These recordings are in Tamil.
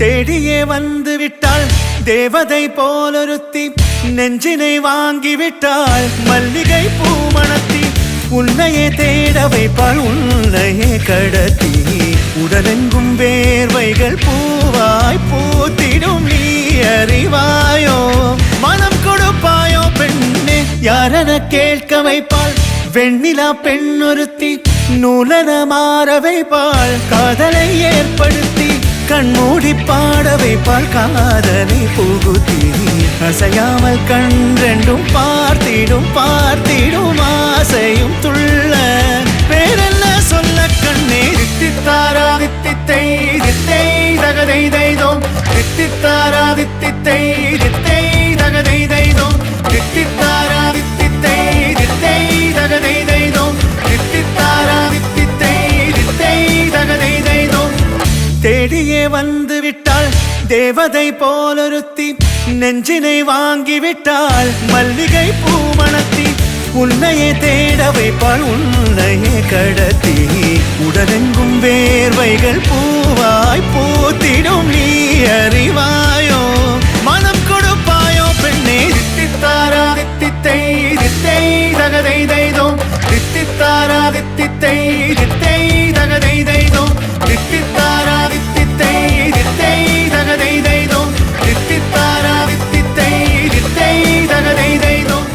தேடியே வந்து விட்டாள் தேவதை போலொருத்தி நெஞ்சினை வாங்கிவிட்டாள் மல்லிகை பூமணத்தி உன்னையே தேட வைப்பாள் உன்னையே கடத்தி உடலெங்கும் வேர்வைகள் பூவாய் பூத்திடும் நீ அறிவாயோ மனம் கொடுப்பாயோ பெண்ணே யாரென கேட்க வைப்பாள் வெண்ணிலா பெண்ணொருத்தி நூலன மாற வைப்பாள் காதலை ஏற்படுத்தி கண்மூடி பாட வைப்பாள் காதலை புகுத்தி அசையாமல் கண் ரெண்டும் பார்த்திடும் பார்த்திடும் ஆசையும் துள்ள பேரென்ன சொல்ல கண்ணே தித்தித்தாரா தித்தித்தை தித்தை தகதை தைதோம் தித்தித்தாரா தித்தித்தை தித்தை தகதை தைதோம் தித்தித்தாரா தித்தித்தை தித்தை தகதை தைதோம் தித்தித்தாரா தித்தித்தை தித்தை தகதை தைதோம் தேடியே வந்து விட்டாள் தேவதை போலொருத்தி நெஞ்சினை வாங்கிவிட்டாள் மல்லிகை பூமணத்தி உன்னையே தேட வைப்பாள் உன்னையே கடத்தி உடலெங்கும் வேர்வைகள் பூவாய் பூத்திடும் நீ அறிவாயோ மனம் கொடுப்பாயோ பெண்ணே தித்தித்தாரா தித்தித்தை தித்தை தகதை தைதோம் தித்தித்தாரா தித்தித்தை தித்தை தகதை தைதோம் தித்தித்தாரா தித்தித்தை தித்தை தகதை தைதோம் தித்தித்தாரா தித்தித்தை தித்தை தகதை தைதோம்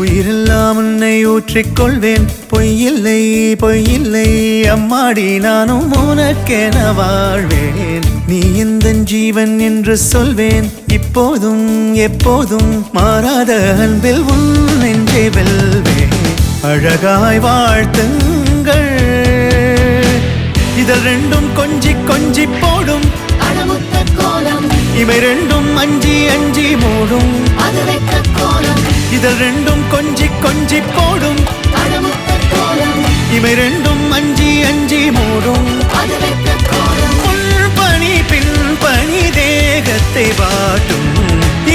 உயிரெல்லாம் உன்னை ஊற்றிக்கொள்வேன் பொய்யில்லை பொய்யில்லை அம்மாடி நானும் உனக்கென வாழ்வேன் நீ இந்த ஜீவன் என்று சொல்வேன் இப்போதும் எப்போதும் மாறாத அன்பில் உன் நெஞ்சை வெல்வேன் அழகாய் வாழ்த்துங்கள் இதழ் ரெண்டும் கொஞ்சி கொஞ்சி போடும் இவை ரெண்டும் அஞ்சி அஞ்சி மூடும் இதழ் ரெண்டும் கொஞ்சி கொஞ்சி போடும் இவை ரெண்டும் அஞ்சி அஞ்சி மூடும் பணி பின் பணி தேகத்தை வாட்டும்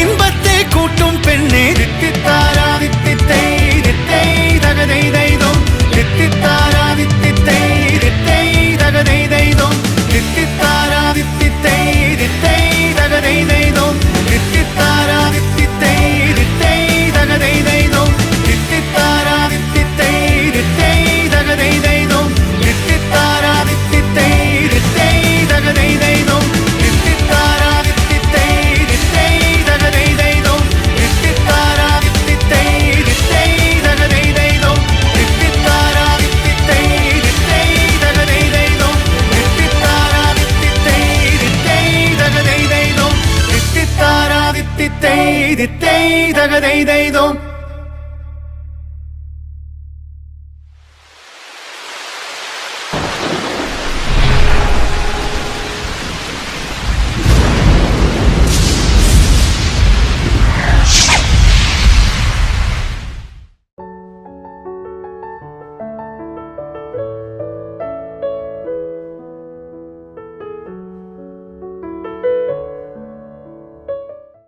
இன்பத்தை கூட்டும் பெண்ணே தித்தித்தாரா தித்தித்தை தித்தை தகதை தைதோம் தித்தித்தாரா தித்தித்தை தித்தை தகதை தைதோம் தித்தித்தாரா தித்தித்தை தித்தை தகதை தைதோம் தித்தித்தாரா தித்தித்தை தித்தை தகதை தைதோம் தித்தித்தாரா தித்தித்தை தித்தை தகதை தைதோம் தித்தித்தாரா தித்தித்தை தித்தை தகதை தைதோம் தித்தித்தாரா தித்தித்தை தித்தை தகதை தைதோம் தித்தித்தாரா தித்தித்தை தித்தை தகதை தைதோம் தித்தித்தாரா தித்தித்தை தித்தை தகதை தைதோம் தித்தித்தாரா தித்தித்தை தித்தை தகதை தைதோம் தித்தித்தாரா தித்தித்தை தித்தை தகதை தைதோம்